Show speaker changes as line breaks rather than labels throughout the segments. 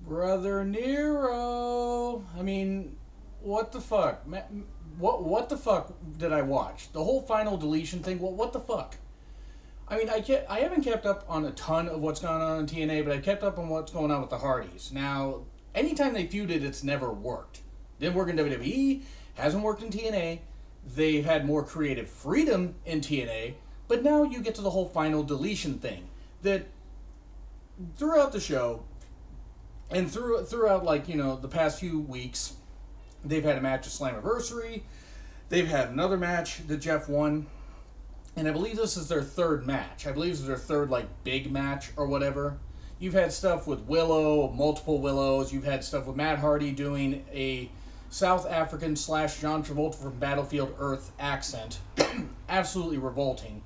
Brother Nero. I mean, what the fuck? What the fuck did I watch? The whole final deletion thing. What the fuck? I mean, I haven't kept up on a ton of what's going on in TNA, but I've kept up on what's going on with the Hardys. Now, anytime they feuded, it's never worked. Didn't work in WWE, hasn't worked in TNA. They've had more creative freedom in TNA, but now you get to the whole final deletion thing. That throughout the show, and throughout like the past few weeks, they've had a match at Slammiversary. They've had another match that Jeff won, and I believe this is their third match. I believe this is their third like big match or whatever. You've had stuff with Willow, multiple Willows. You've had stuff with Matt Hardy doing a South African / John Travolta from Battlefield Earth accent. Absolutely revolting.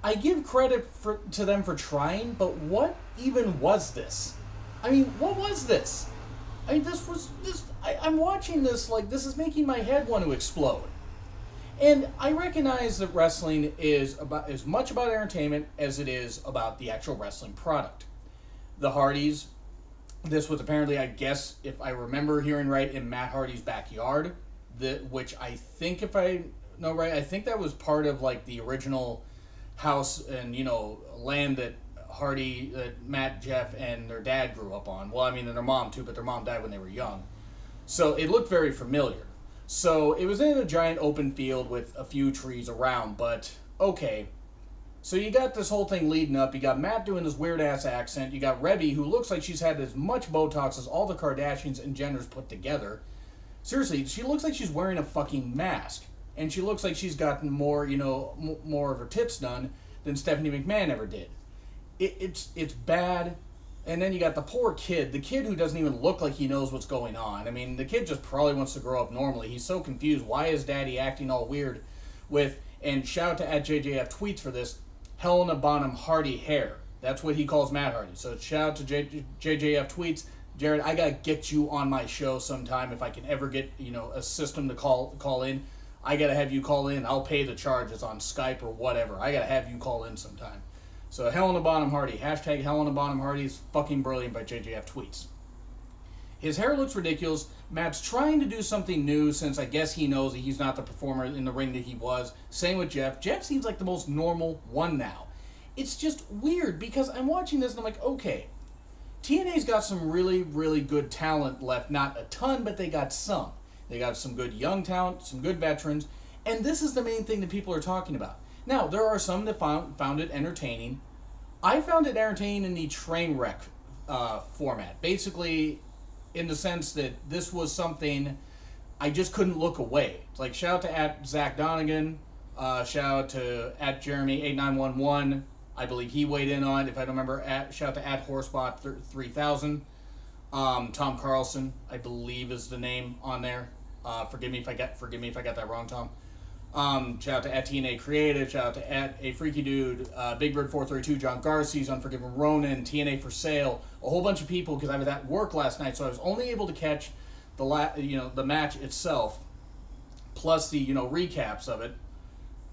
I give credit to them for trying, but what even was this? I mean, what was this? I mean, I'm watching this like this is making my head want to explode. And I recognize that wrestling is about as much about entertainment as it is about the actual wrestling product. The Hardys, this was apparently, I guess, if I remember hearing right, in Matt Hardy's backyard, which I think, if I know right, I think that was part of like the original house and land that Matt, Jeff, and their dad grew up on. Well, I mean, and their mom too, but their mom died when they were young. So it looked very familiar. So it was in a giant open field with a few trees around, but okay. So you got this whole thing leading up. You got Matt doing this weird-ass accent. You got Rebby, who looks like she's had as much Botox as all the Kardashians and Jenners put together. Seriously, she looks like she's wearing a fucking mask. And she looks like she's gotten more, more of her tits done than Stephanie McMahon ever did. It's bad. And then you got the poor kid, the kid who doesn't even look like he knows what's going on. I mean, the kid just probably wants to grow up normally. He's so confused. Why is Daddy acting all weird with, and shout out to @JJF Tweets for this, Helena Bonham Hardy hair. That's what he calls Matt Hardy. So shout out to JJF Tweets. Jared, I gotta get you on my show sometime if I can ever get, a system to call in. I gotta have you call in. I'll pay the charges on Skype or whatever. I gotta have you call in sometime. So Helena Bonham Hardy, hashtag Helena Bonham Hardy is fucking brilliant by JJF Tweets. His hair looks ridiculous. Matt's trying to do something new since I guess he knows that he's not the performer in the ring that he was. Same with Jeff. Jeff seems like the most normal one now. It's just weird because I'm watching this and I'm like, okay, TNA's got some really, really good talent left. Not a ton, but they got some. They got some good young talent, some good veterans, and this is the main thing that people are talking about. Now, there are some that found it entertaining. I found it entertaining in the train wreck format. Basically, in the sense that this was something I just couldn't look away. It's like, shout out to @Zach Donegan, shout out to @Jeremy8911. I believe he weighed in on it. If I don't remember, shout out to @Horsebot3000. Tom Carlson, I believe, is the name on there. Forgive me if I got that wrong, Tom. Shout out to @TNA Creative, shout out to @A Freaky Dude, Big Bird 432, John Garces, Unforgiven Ronan, TNA for Sale, a whole bunch of people, because I was at work last night, so I was only able to catch the match itself, plus the recaps of it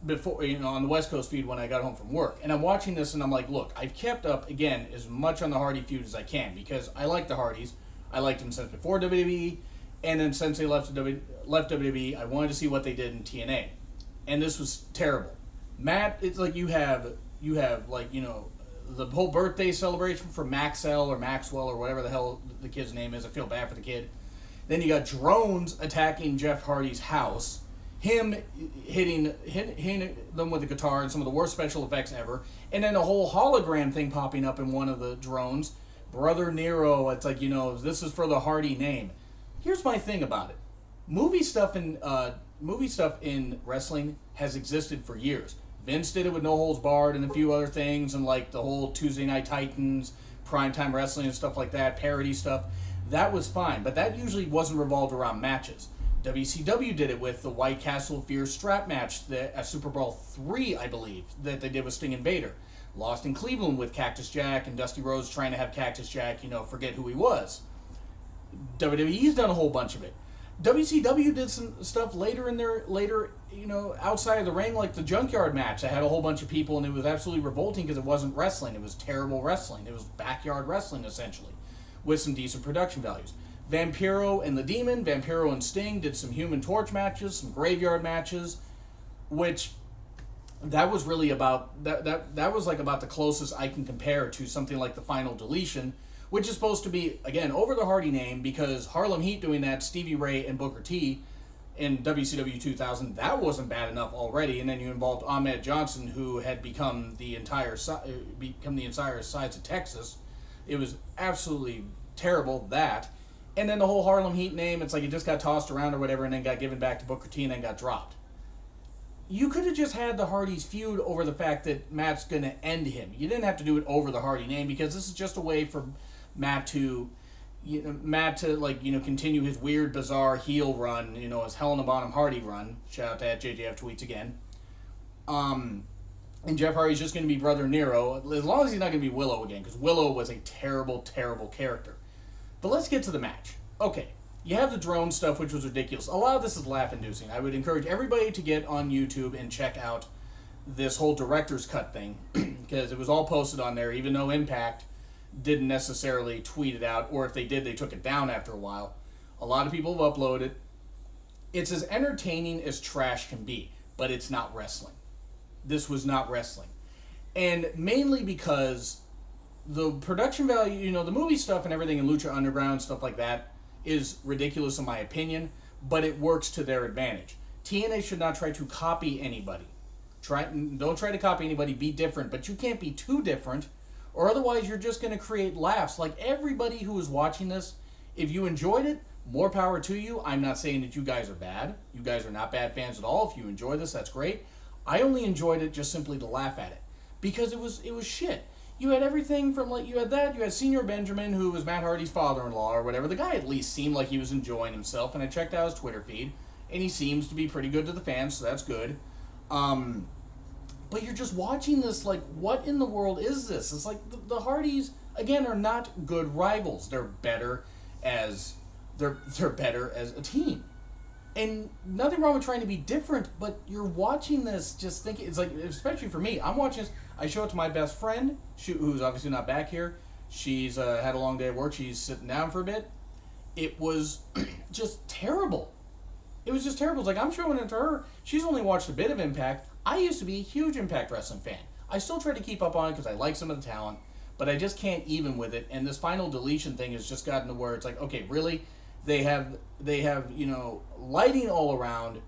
before on the West Coast feed when I got home from work. And I'm watching this and I'm like, look, I've kept up again as much on the Hardy feud as I can because I like the Hardys. I liked them since before WWE, and then since they left WWE, I wanted to see what they did in TNA. And this was terrible. Matt, it's like you have like, the whole birthday celebration for Maxwell or whatever the hell the kid's name is. I feel bad for the kid. Then you got drones attacking Jeff Hardy's house. Him hitting them with the guitar and some of the worst special effects ever. And then a whole hologram thing popping up in one of the drones. Brother Nero, it's like, this is for the Hardy name. Here's my thing about it. Movie stuff in wrestling has existed for years. Vince did it with No Holds Barred and a few other things, and like the whole Tuesday Night Titans, primetime wrestling and stuff like that, parody stuff. That was fine, but that usually wasn't revolved around matches. WCW did it with the White Castle Fear strap match at Super Bowl III, I believe, that they did with Sting and Vader. Lost in Cleveland with Cactus Jack and Dusty Rhodes trying to have Cactus Jack, forget who he was. WWE's done a whole bunch of it. WCW did some stuff later, outside of the ring, like the Junkyard match. That had a whole bunch of people, and it was absolutely revolting because it wasn't wrestling. It was terrible wrestling. It was backyard wrestling, essentially. with some decent production values. Vampiro and the Demon, Vampiro and Sting did some Human Torch matches, some Graveyard matches, which that was really about that was like about the closest I can compare to something like the Final Deletion, which is supposed to be, again, over the Hardy name, because Harlem Heat doing that, Stevie Ray and Booker T in WCW 2000, that wasn't bad enough already, and then you involved Ahmed Johnson, who had become the entire sides of Texas. It was absolutely terrible, that. And then the whole Harlem Heat name, it's like it just got tossed around or whatever, and then got given back to Booker T and then got dropped. You could have just had the Hardys feud over the fact that Matt's going to end him. You didn't have to do it over the Hardy name, because this is just a way for Matt to continue his weird, bizarre heel run, his Hell in a Bonham Hardy run. Shout out to @JJF Tweets again. And Jeff Hardy's just going to be Brother Nero, as long as he's not going to be Willow again, because Willow was a terrible, terrible character. But let's get to the match. Okay, you have the drone stuff, which was ridiculous. A lot of this is laugh-inducing. I would encourage everybody to get on YouTube and check out this whole director's cut thing, because it was all posted on there, even though Impact didn't necessarily tweet it out, or if they did, they took it down after a while. A lot of people have uploaded. It's as entertaining as trash can be, but it's not wrestling. This was not wrestling. And mainly because the production value, the movie stuff and everything in Lucha Underground, stuff like that, is ridiculous in my opinion, but it works to their advantage. TNA should not try to copy anybody. Don't try to copy anybody, be different, but you can't be too different, or otherwise you're just going to create laughs. Like, everybody who is watching this, if you enjoyed it, more power to you. I'm not saying that you guys are bad. You guys are not bad fans at all. If you enjoy this, that's great. I only enjoyed it just simply to laugh at it, because it was shit. You had everything from, you had Senior Benjamin, who was Matt Hardy's father-in-law or whatever. The guy at least seemed like he was enjoying himself, and I checked out his Twitter feed, and he seems to be pretty good to the fans, so that's good. But you're just watching this like, what in the world is this? It's like the Hardys, again, are not good rivals. They're better as a team. And nothing wrong with trying to be different, but you're watching this just thinking, it's like, especially for me, I'm watching this, I show it to my best friend, who's obviously not back here. She's had a long day at work, she's sitting down for a bit. It was just terrible. It was just terrible. It's like, I'm showing it to her. She's only watched a bit of Impact. I used to be a huge Impact Wrestling fan. I still try to keep up on it because I like some of the talent, but I just can't even with it. And this Final Deletion thing has just gotten to where it's like, okay, really? They have lighting all around,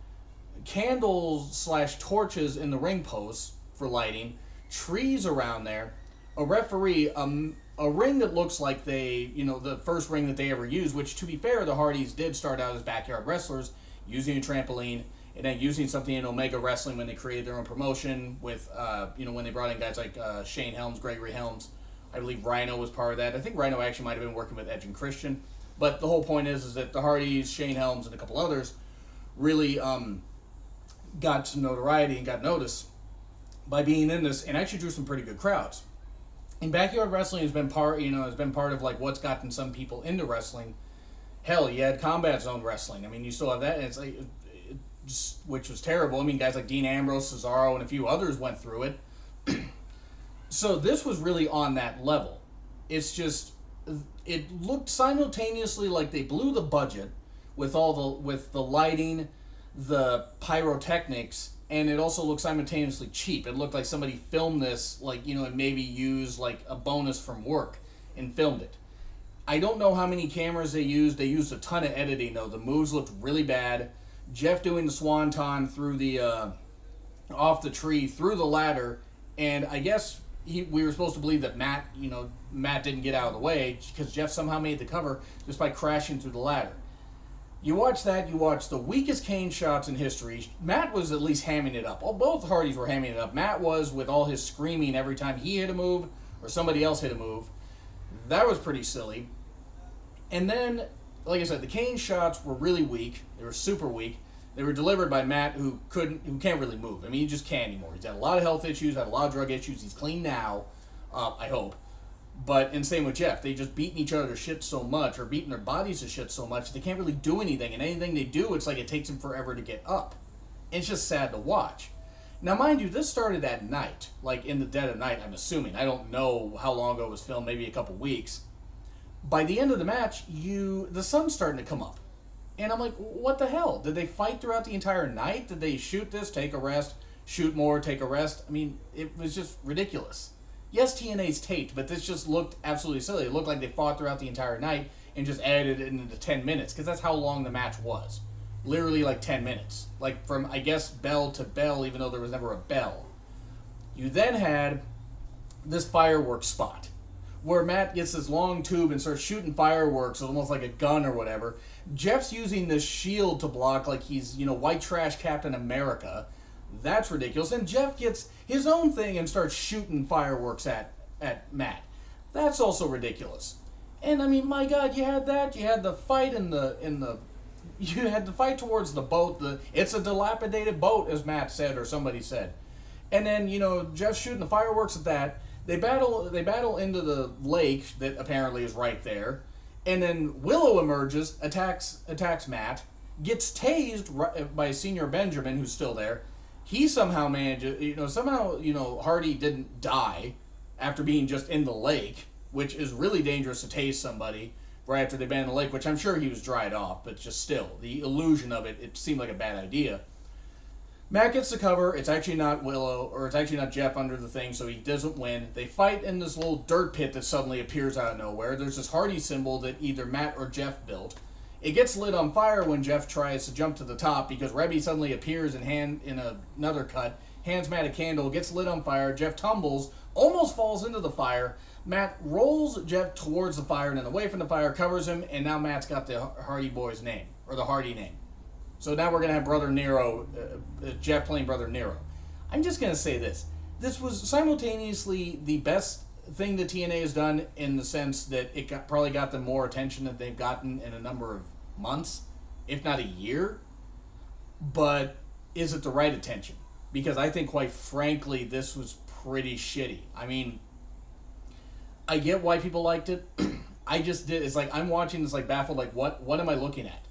candles / torches in the ring posts for lighting, trees around there, a referee, a ring that looks like the first ring that they ever used, which, to be fair, the Hardys did start out as backyard wrestlers, using a trampoline, and then using something in Omega Wrestling when they created their own promotion with, when they brought in guys like Shane Helms, Gregory Helms. I believe Rhino was part of that. I think Rhino actually might have been working with Edge and Christian. But the whole point is that the Hardys, Shane Helms, and a couple others really got some notoriety and got noticed by being in this, and actually drew some pretty good crowds. And backyard wrestling has been part of like what's gotten some people into wrestling. Hell, you had Combat Zone Wrestling. I mean, you still have that, and it's like, which was terrible. I mean, guys like Dean Ambrose, Cesaro, and a few others went through it. So this was really on that level. It's just, it looked simultaneously like they blew the budget with the lighting, the pyrotechnics, and it also looked simultaneously cheap. It looked like somebody filmed this, and maybe used like a bonus from work and filmed it. I don't know how many cameras they used. They used a ton of editing, though. The moves looked really bad. Jeff doing the swanton through the off the tree through the ladder, and I guess we were supposed to believe that Matt didn't get out of the way because Jeff somehow made the cover just by crashing through the ladder. You watch that, you watch the weakest Kane shots in history. Matt was at least hamming it up. Both Hardys were hamming it up. Matt was, with all his screaming every time he hit a move or somebody else hit a move. That was pretty silly. And then, like I said, the Kane shots were really weak. They were super weak. They were delivered by Matt, who can't really move. I mean, he just can't anymore. He's had a lot of health issues, had a lot of drug issues. He's clean now, I hope. And same with Jeff. They just beating each other to shit so much, or beating their bodies to shit so much, they can't really do anything. And anything they do, it's like it takes them forever to get up. And it's just sad to watch. Now, mind you, this started at night, like in the dead of night, I'm assuming. I don't know how long ago it was filmed, maybe a couple weeks. By the end of the match, the sun's starting to come up. And I'm like, what the hell? Did they fight throughout the entire night? Did they shoot this, take a rest, shoot more, take a rest? I mean, it was just ridiculous. Yes, TNA's taped, but this just looked absolutely silly. It looked like they fought throughout the entire night and just added it into 10 minutes, because that's how long the match was. Literally like 10 minutes. Like from, I guess, bell to bell, even though there was never a bell. You then had this fireworks spot, where Matt gets this long tube and starts shooting fireworks, almost like a gun or whatever. Jeff's using this shield to block like he's, white trash Captain America. That's ridiculous. And Jeff gets his own thing and starts shooting fireworks at Matt. That's also ridiculous. And I mean, my God, you had that. You had the fight you had the fight towards the boat. It's a dilapidated boat, as Matt said or somebody said. And then, Jeff's shooting the fireworks at that. They battle into the lake that apparently is right there, and then Willow emerges, attacks Matt, gets tased by Senior Benjamin, who's still there. He somehow manages, Hardy didn't die after being just in the lake, which is really dangerous to tase somebody right after they've been in the lake, which I'm sure he was dried off, but just still, the illusion of it seemed like a bad idea. Matt gets the cover. It's actually not Willow, or it's actually not Jeff under the thing, so he doesn't win. They fight in this little dirt pit that suddenly appears out of nowhere. There's this Hardy symbol that either Matt or Jeff built. It gets lit on fire when Jeff tries to jump to the top because Rebby suddenly appears in another cut, hands Matt a candle, gets lit on fire. Jeff tumbles, almost falls into the fire. Matt rolls Jeff towards the fire and then away from the fire, covers him, and now Matt's got the Hardy boy's name, or the Hardy name. So now we're going to have Brother Nero, Jeff playing Brother Nero. I'm just going to say this. This was simultaneously the best thing that TNA has done in the sense that it probably got them more attention than they've gotten in a number of months, if not a year. But is it the right attention? Because I think, quite frankly, this was pretty shitty. I mean, I get why people liked it. I just did. It's like I'm watching this like baffled, like what am I looking at?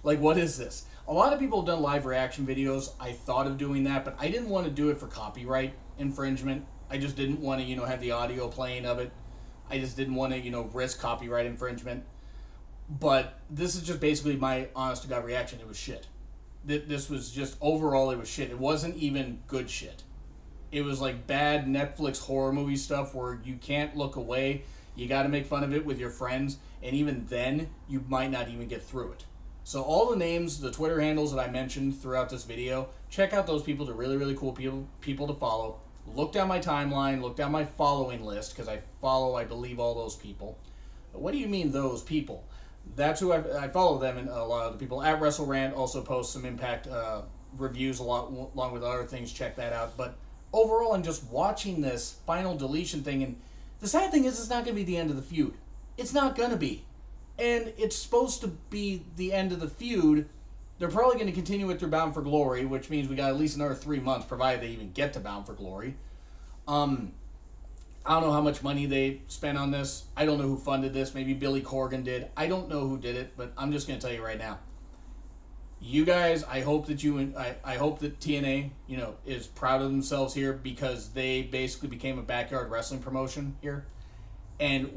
Like, what is this? A lot of people have done live reaction videos. I thought of doing that, but I didn't want to do it for copyright infringement. I just didn't want to, have the audio playing of it. I just didn't want to, risk copyright infringement. But this is just basically my honest-to-God reaction. It was shit. This was just, overall, it was shit. It wasn't even good shit. It was like bad Netflix horror movie stuff where you can't look away. You got to make fun of it with your friends. And even then, you might not even get through it. So all the names, the Twitter handles that I mentioned throughout this video, check out those people. They're really, really cool people to follow. Look down my timeline. Look down my following list, because I follow, I believe, all those people. What do you mean, those people? That's who I follow them, and a lot of the people. At WrestleRant also posts some Impact reviews along with other things. Check that out. But overall, I'm just watching this final deletion thing, and the sad thing is it's not going to be the end of the feud. It's not going to be. And it's supposed to be the end of the feud. They're probably going to continue it through Bound for Glory, which means we got at least another 3 months, provided they even get to Bound for Glory. I don't know how much money they spent on this. I don't know who funded this. Maybe Billy Corgan did. I don't know who did it, but I'm just going to tell you right now. You guys, I hope that I hope that TNA, is proud of themselves here, because they basically became a backyard wrestling promotion here. And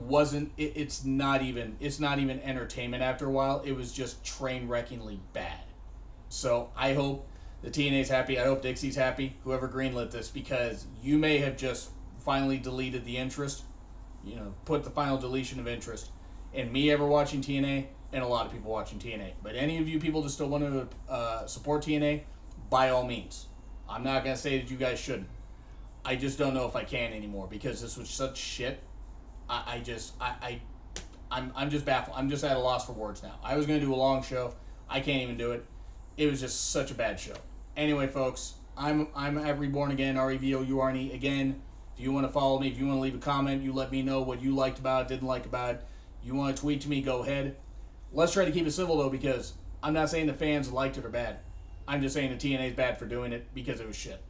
it's not even entertainment after a while. It was just train-wreckingly bad. So I hope the TNA's happy. I hope Dixie's happy, whoever greenlit this, because you may have just finally deleted the interest, put the final deletion of interest in me ever watching TNA and a lot of people watching TNA. But any of you people that still want to support TNA, by all means. I'm not going to say that you guys shouldn't. I just don't know if I can anymore, because this was such shit. I'm just baffled. I'm just at a loss for words now. I was going to do a long show. I can't even do it. It was just such a bad show. Anyway, folks, I'm at Reborn Again, REVOURNE again. If you want to follow me, if you want to leave a comment, you let me know what you liked about it, didn't like about it. You want to tweet to me, go ahead. Let's try to keep it civil, though, because I'm not saying the fans liked it or bad. I'm just saying the TNA's bad for doing it because it was shit.